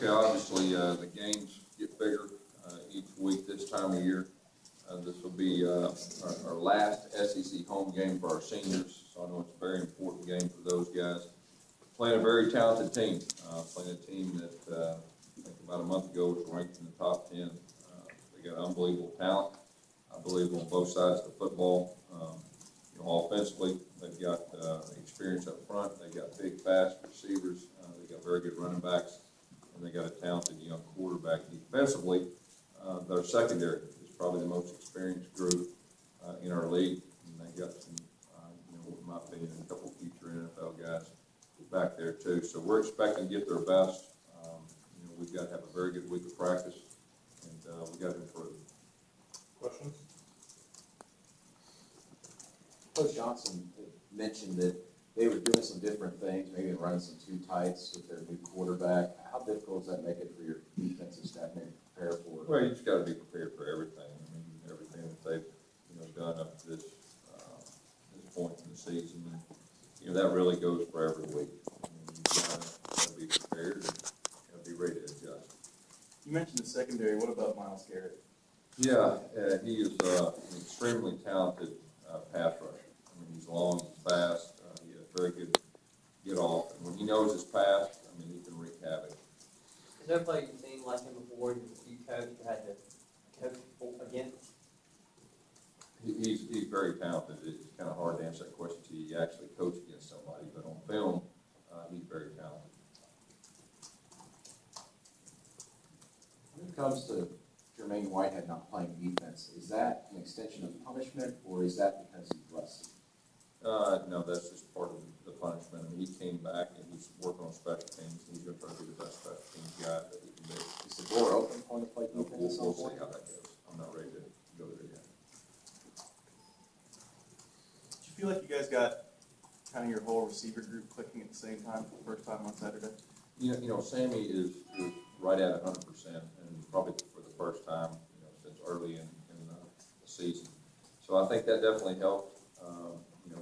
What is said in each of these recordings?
Okay, obviously the games get bigger each week this time of year. This will be our last SEC home game for our seniors, so I know it's a very important game for those guys. Playing a very talented team, playing a team that I think about a month ago was ranked in the top 10. They got unbelievable talent, I believe, on both sides of the football. Offensively, they've got experience up front. They've got big, fast receivers. They've got very good running backs, and they got a talented young quarterback. Defensively, their secondary is probably the most experienced group in our league. And they got some, in my opinion, a couple of future NFL guys back there too. So we're expecting to get their best. We've got to have a very good week of practice, and we've got to improve. Questions? Coach Johnson mentioned that they were doing some different things, maybe running some two tights with their new quarterback. How difficult does that make it for your defensive staff maybe prepare for it? Well, you just got to be prepared for everything. I mean, everything that they've done up to this point in the season, and that really goes for every week. I mean, you got to be prepared and got to be ready to adjust. You mentioned the secondary. What about Myles Garrett? Yeah, he is an extremely talented pass rusher. I mean, he's long, he's fast, he has very good get off, and when he knows his pass, I mean, he can wreak havoc. Has there played a team like him before you coached or had to coach against? He's very talented. It's kind of hard to answer that question until you actually coach against somebody, but on film, he's very talented. When it comes to Jermaine Whitehead not playing defense, is that an extension of punishment, or is that because he's rusty? No, that's just part of the punishment. I mean, he came back and he's working on special teams. He's going to try to be the best special teams guy that he can be. Is the door open for him to play defense? We'll see how that goes. I'm not ready to go there yet. Did you feel like you guys got kind of your whole receiver group clicking at the same time for the first time on Saturday? Sammy is right at 100%, and probably for the first time, since early in the season. So I think that definitely helped.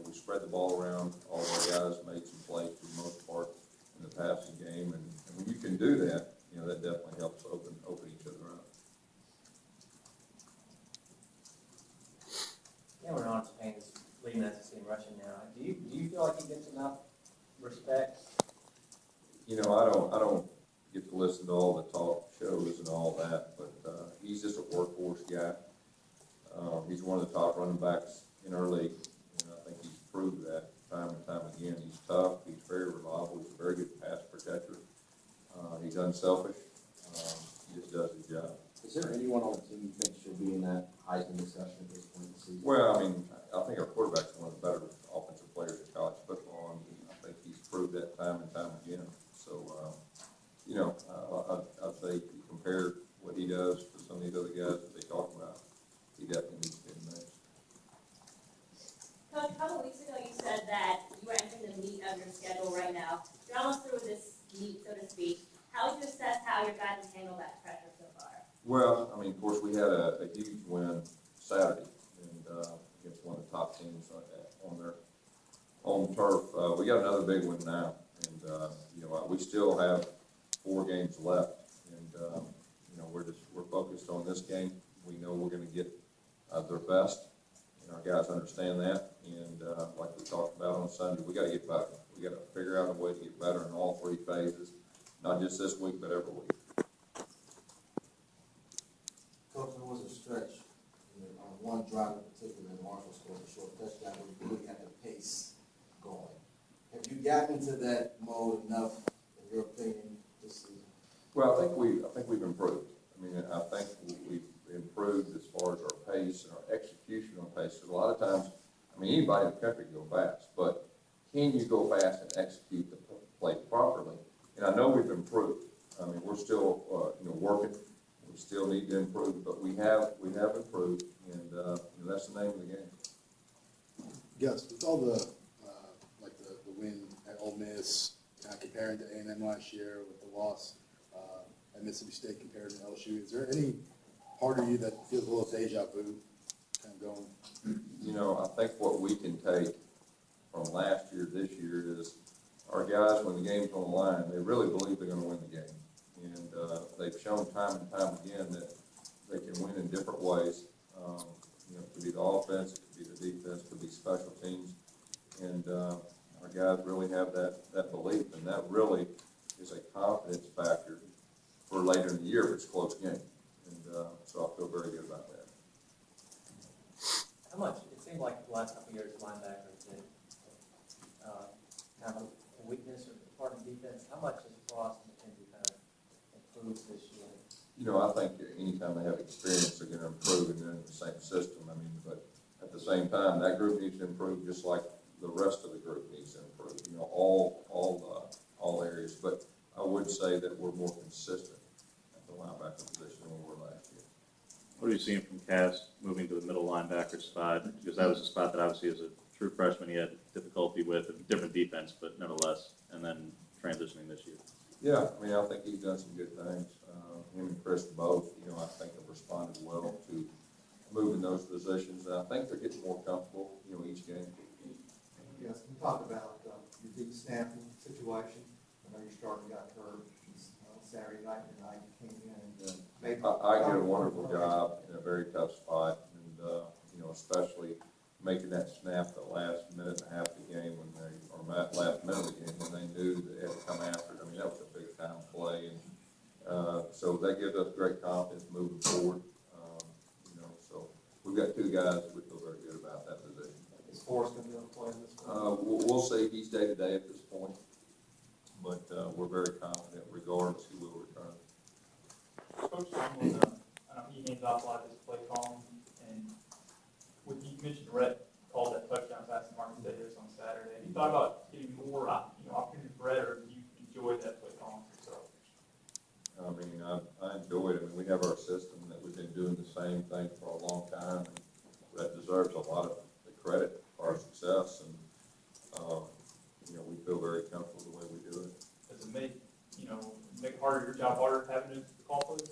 We spread the ball around. All of our guys made some plays for the most part in the passing game, and when you can do that, that definitely helps open each other up. Cameron Armstrong is leading SEC in rushing now. Do you feel like he gets enough respect? I don't get to listen to all the talk shows and all that, but he's just a workhorse guy. He's one of the top running backs in our league, and I think he's proved that time and time again. He's tough. He's very reliable. He's a very good pass protector. He's unselfish. He just does his job. Is there anyone on the team you think should be in that Heisman discussion at this point in the season? Well, I mean, I think our quarterback's one of the better offensive players in college football, and I think he's proved that time and time again. So, I'd say if you compare what he does to some of these other guys that they talk about, he definitely needs to be in the mix. Coach, a couple of weeks ago you said that you were entering the meat of your schedule right now. Run us through this meat, so to speak. How would you assess how your guys have handled that pressure so far? Well, I mean, of course, we had a huge win Saturday, and against one of the top teams on their home turf. We got another big one now, and we still have 4 games left, and we're focused on this game. We know we're going to get their best, and our guys understand that. And like we talked about on Sunday, we got to get better. We got to figure out a way to get better in all 3 phases, not just this week, but every week. Coach, there was a stretch on one drive in particular that Marshall scored a short touchdown where you really had the pace going. Have you gotten into that mode enough, in your opinion, this season? Well, I think we've improved. I mean, I think we've improved as far as our pace and our execution on pace. Because a lot of times, I mean, anybody in the country can go fast, but can you go fast and execute the play properly? And I know we've improved. I mean, we're still working. We still need to improve, but we have improved, and that's the name of the game. Gus, with all the the win at Ole Miss, kind of comparing to A&M last year with the loss at Mississippi State compared to LSU, is there any part of you that feels a little deja vu kind of going? I think what we can take from last year, this year, is our guys, when the game's on the line, they really believe they're going to win the game. And shown time and time again that they can win in different ways. You know, it could be the offense, it could be the defense, it could be special teams. And our guys really have that belief, and that really is a confidence factor for later in the year if it's a close game. And so I feel very good about that. How much, it seemed like the last couple of years linebackers did, kind of a weakness or part of defense. How much has Frost and McKenzie kind of improved this year? You know, I think anytime they have experience, they're going to improve, and they're in the same system. I mean, but at the same time, that group needs to improve just like the rest of the group needs to improve. You know, all areas. But I would say that we're more consistent at the linebacker position than we were last year. What are you seeing from Cass moving to the middle linebacker spot? Because that was a spot that obviously as a true freshman he had difficulty with, a different defense, but nonetheless, and then transitioning this year. Yeah, I mean, I think he's done some good things. Him and Chris both, you know, I think have responded well to moving those positions. And I think they're getting more comfortable, you know, each game. Yes, we talked about your deep snapping situation. I know your starting got hurt Saturday night, came in and made. I did a wonderful job in a very tough spot, and you know, especially making that snap the last minute and a half of the game when they, or last minute of the game when they knew that they had to come after it. I mean, that was a big time play, and so that gives us great confidence moving forward. You know, so we've got two guys that we feel very good about that position. Is Forrest going to be able to play this one? We'll see. He's day to day at this point, but we're very confident regardless he will return. Coach Tomlin, he hands off a lot of his play calling, and what you mentioned, Rhett called that touchdown pass to Marcus Davis on Saturday. Have you thought about getting more, opportunity for Rhett, or do you enjoy that play calling yourself? I mean, I enjoy it. I mean, we have our system that we've been doing the same thing for a long time, and that deserves a lot of the credit for our success. And you know, we feel very comfortable the way we do it. Does it make, make it harder, your job harder, having to call plays?